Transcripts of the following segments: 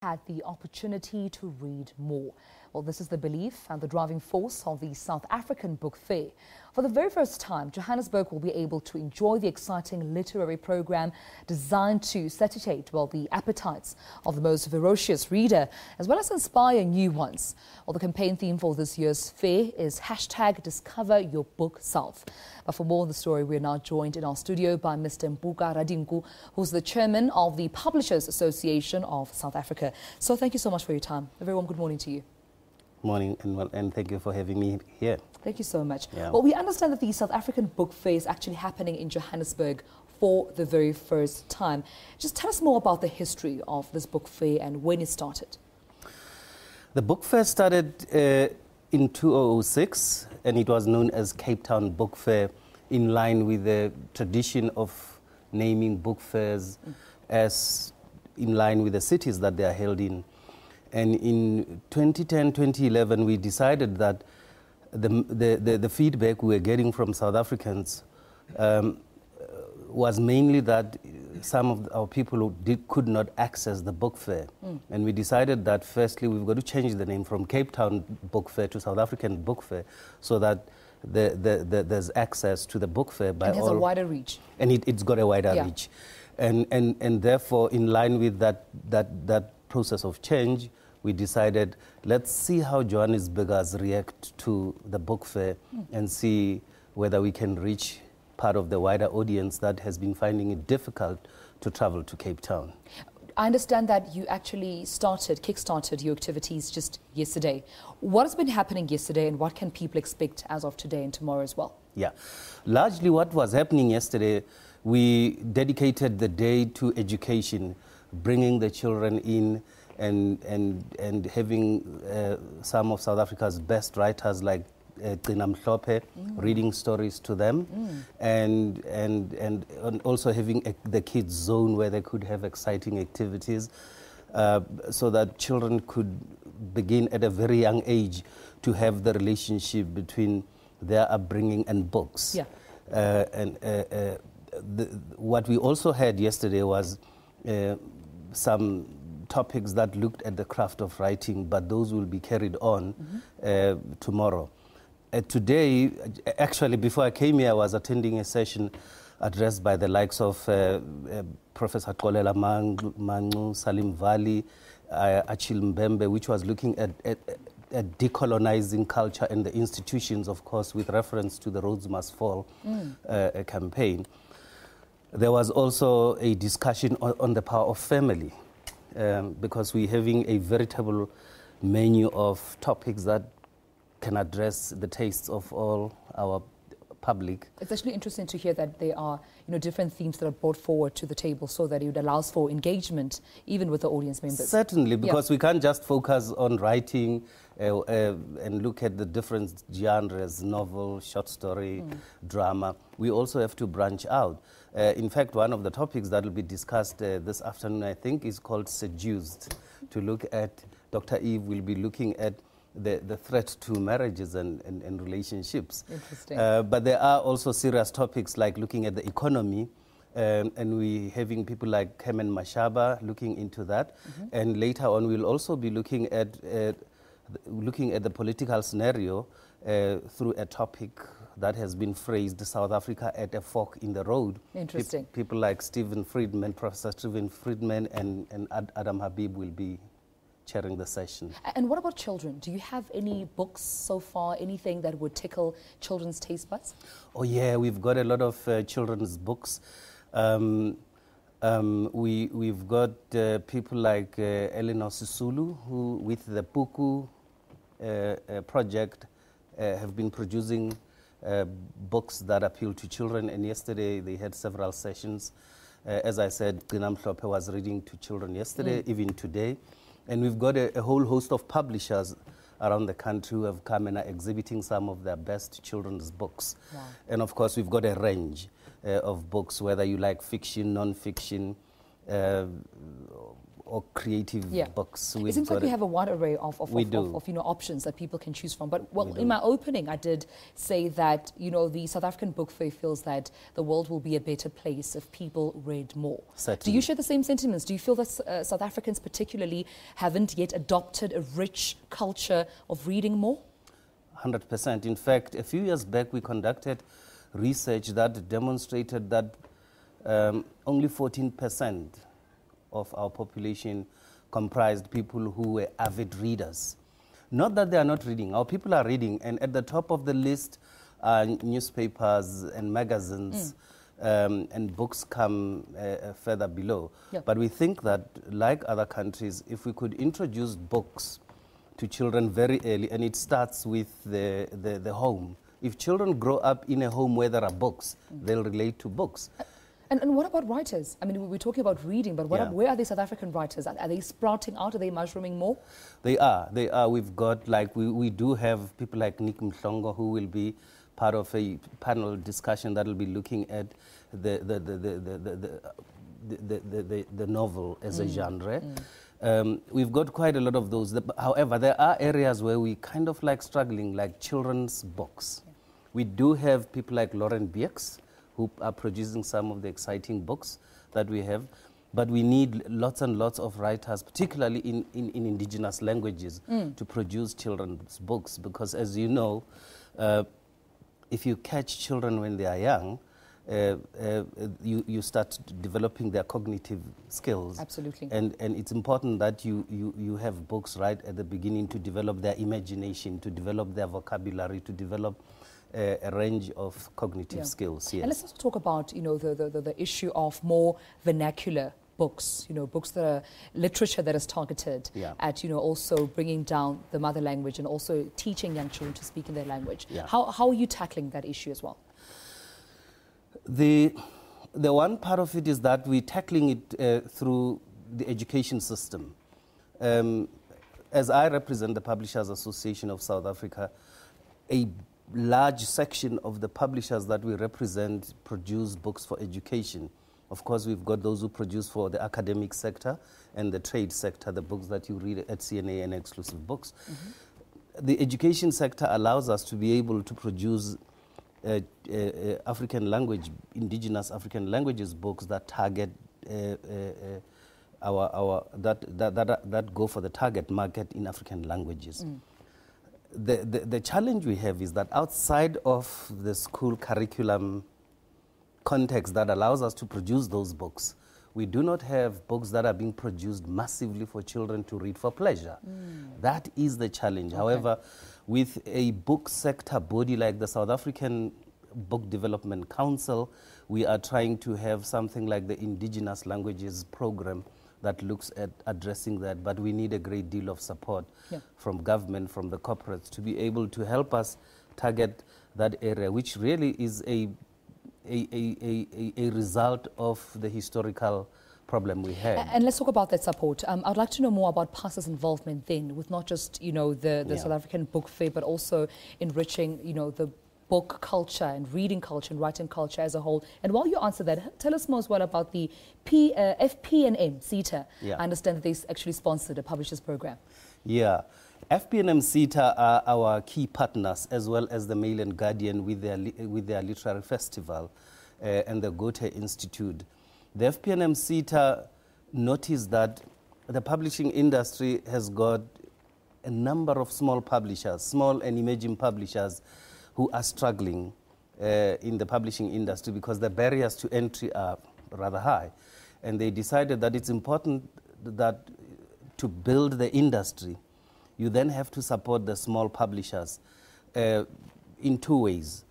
had the opportunity to read more. Well, this is the belief and the driving force of the South African Book Fair. For the very first time, Johannesburg will be able to enjoy the exciting literary program designed to satiate, well, the appetites of the most voracious reader, as well as inspire new ones. Well, the campaign theme for this year's fair is #DiscoverYourBookSelf. But for more on the story, we are now joined in our studio by Mr. Mpuka Radinku, who's the chairman of the Publishers Association of South Africa. So thank you so much for your time. A very warm good morning to you. Morning, and thank you for having me here. Thank you so much. Yeah. Well, we understand that the South African Book Fair is actually happening in Johannesburg for the very first time. Just tell us more about the history of this book fair and when it started. The book fair started in 2006, and it was known as Cape Town Book Fair, in line with the tradition of naming book fairs as in line with the cities that they are held in. And in 2010, 2011, we decided that the feedback we were getting from South Africans was mainly that some of our people who could not access the book fair. And we decided that firstly we've got to change the name from Cape Town Book Fair to South African Book Fair, so that there's access to the book fair by all. And has a wider reach. And it's got a wider reach. And therefore, in line with that process of change, we decided, let's see how Johannesburgers react to the book fair and see whether we can reach part of the wider audience that has been finding it difficult to travel to Cape Town. I understand that you actually kick-started your activities just yesterday. What has been happening yesterday, and what can people expect as of today and tomorrow as well? Yeah, largely what was happening yesterday, we dedicated the day to education, bringing the children in and having some of South Africa's best writers like reading stories to them, and also having the kids zone where they could have exciting activities, so that children could begin at a very young age to have the relationship between their upbringing and books. Yeah. What we also had yesterday was some topics that looked at the craft of writing, but those will be carried on tomorrow. Today, actually, before I came here, I was attending a session addressed by the likes of Professor Xolela Mangu, Salim Vali, Achille Mbembe, which was looking at decolonizing culture and the institutions, of course, with reference to the Roads Must Fall campaign. There was also a discussion on the power of family, because we're having a veritable menu of topics that can address the tastes of all our public. It's actually interesting to hear that there are, different themes that are brought forward to the table so that it allows for engagement even with the audience members. Certainly, because we can't just focus on writing and look at the different genres, novel, short story, drama. We also have to branch out. In fact, one of the topics that will be discussed this afternoon, I think, is called Seduced, to look at, Dr. Eve will be looking at the threat to marriages and relationships. Interesting. But there are also serious topics like looking at the economy, and we're having people like Herman Mashaba looking into that. And later on, we'll also be looking at the political scenario through a topic that has been phrased, South Africa at a fork in the road. Interesting. People like Stephen Friedman, Professor Stephen Friedman, and Adam Habib will be chairing the session. And what about children? Do you have any books so far, anything that would tickle children's taste buds? Oh yeah, we've got a lot of children's books. We've got people like Eleanor Sisulu, who with the Puku project have been producing books that appeal to children, and yesterday they had several sessions. As I said, Gina Mhlope was reading to children yesterday, even today. And we've got a whole host of publishers around the country who have come and are exhibiting some of their best children's books. Wow. And of course, we've got a range of books, whether you like fiction, non-fiction, or creative books. It seems like we have a wide array of options that people can choose from. But in my opening, I did say that the South African Book Fair feels that the world will be a better place if people read more. Certainly. Do you share the same sentiments? Do you feel that South Africans particularly haven't yet adopted a rich culture of reading more? 100%. In fact, a few years back, we conducted research that demonstrated that only 14% of our population comprised people who were avid readers. Not that they are not reading. Our people are reading, and at the top of the list are newspapers and magazines, and books come further below. Yep. But we think that, like other countries, if we could introduce books to children very early, and it starts with the home. If children grow up in a home where there are books, they'll relate to books. And what about writers? I mean, we're talking about reading, but where are the South African writers? Are they sprouting out? Are they mushrooming more? They are. We've got, we do have people like Nick Mhlongo, who will be part of a panel discussion that will be looking at the novel as a genre. We've got quite a lot of those. However, there are areas where we kind of struggling, like children's books. Yeah. We do have people like Lauren Beeks, who are producing some of the exciting books that we have. But we need lots and lots of writers, particularly in indigenous languages, to produce children's books. Because as you know, if you catch children when they are young, you start developing their cognitive skills. Absolutely. And it's important that you have books right at the beginning to develop their imagination, to develop their vocabulary, to develop a range of cognitive skills. Yes. And let's also talk about the issue of more vernacular books, books that are literature that is targeted at also bringing down the mother language and also teaching young children to speak in their language. Yeah. How are you tackling that issue as well? The one part of it is that we're tackling it through the education system. As I represent the Publishers Association of South Africa, a large section of the publishers that we represent produce books for education. Of course, we've got those who produce for the academic sector and the trade sector, the books that you read at CNA and exclusive books. The education sector allows us to be able to produce African language, indigenous African languages books that target that go for the target market in African languages. The challenge we have is that outside of the school curriculum context that allows us to produce those books, we do not have books that are being produced massively for children to read for pleasure. That is the challenge. Okay. However, with a book sector body like the South African Book Development Council, we are trying to have something like the Indigenous Languages Program that looks at addressing that, but we need a great deal of support from government, from the corporates, to be able to help us target that area, which really is a result of the historical problem we had. And let's talk about that support. I'd like to know more about PASA's involvement then, with not just the South African Book Fair, but also enriching the book culture and reading culture and writing culture as a whole. And while you answer that, tell us more as well about the FP&M CETA. I understand that they actually sponsored a publishers program. Yeah. FP&M CETA are our key partners, as well as the Mail and Guardian with their literary festival and the Goethe Institute. The FP&M CETA noticed that the publishing industry has got a number of small publishers, small and emerging publishers, who are struggling in the publishing industry because the barriers to entry are rather high. And they decided that it's important that to build the industry, you then have to support the small publishers in two ways.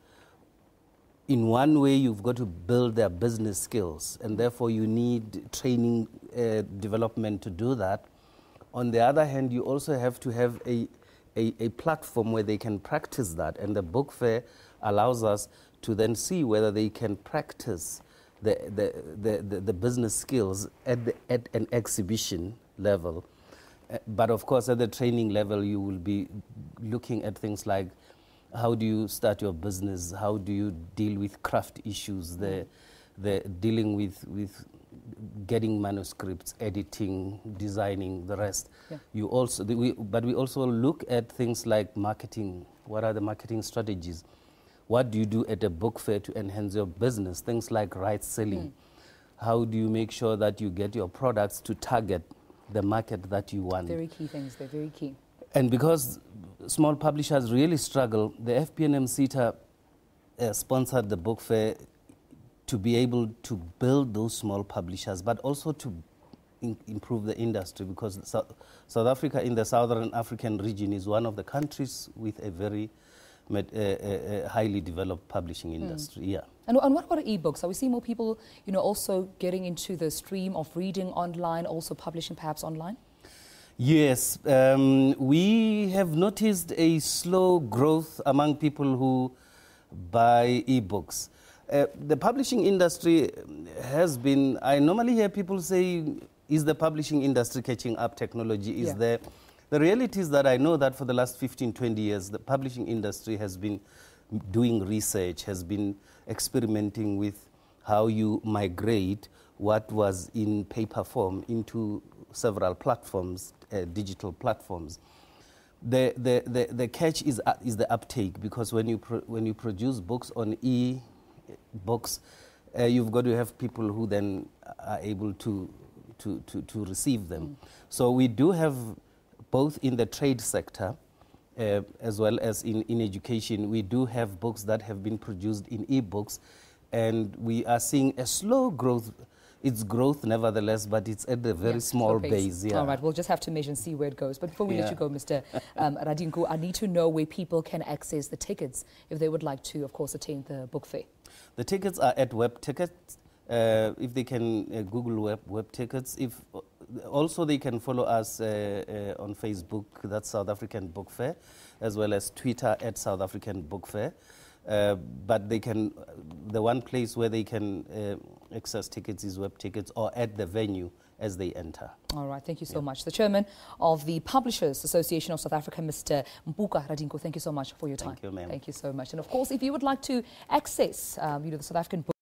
In one way, you've got to build their business skills, and therefore you need training development to do that. On the other hand, you also have to have a platform where they can practice that, and the book fair allows us to then see whether they can practice the business skills at an exhibition level. But of course, at the training level, you will be looking at things like how do you start your business, how do you deal with craft issues, the dealing with getting manuscripts, editing, designing, the rest. Yeah. You also, but we also look at things like marketing. What are the marketing strategies? What do you do at a book fair to enhance your business? Things like rights selling. How do you make sure that you get your products to target the market that you want? Very key things, they're very key. And because small publishers really struggle, the FPNM CETA sponsored the book fair to be able to build those small publishers, but also to improve the industry, because South Africa in the Southern African region is one of the countries with a very highly developed publishing industry. Yeah. And what about ebooks? Are we seeing more people, also getting into the stream of reading online, also publishing perhaps online? Yes, we have noticed a slow growth among people who buy ebooks. The publishing industry has been, I normally hear people say, is the publishing industry catching up? Technology is there. The reality is that I know that for the last 15, 20 years, the publishing industry has been doing research, has been experimenting with how you migrate what was in paper form into several platforms, digital platforms. The catch is the uptake, because when you produce books on e-books, you've got to have people who then are able to receive them. So we do have, both in the trade sector as well as in education, we do have books that have been produced in e-books, and we are seeing a slow growth. It's growth nevertheless, but it's at a very small base. Yeah. All right, we'll just have to measure and see where it goes. But before we let you go, Mr. Radinku, I need to know where people can access the tickets if they would like to, of course, attend the book fair. The tickets are at Web Tickets. If they can Google Web Tickets. Also, they can follow us on Facebook, that's South African Book Fair, as well as Twitter at South African Book Fair. But they can, the one place where they can access tickets is Web Tickets, or at the venue as they enter. All right, thank you so much. The chairman of the Publishers Association of South Africa, Mr. Mpuka Radinku, thank you so much for your time. Thank you, ma'am. Thank you so much. And of course, if you would like to access, the South African book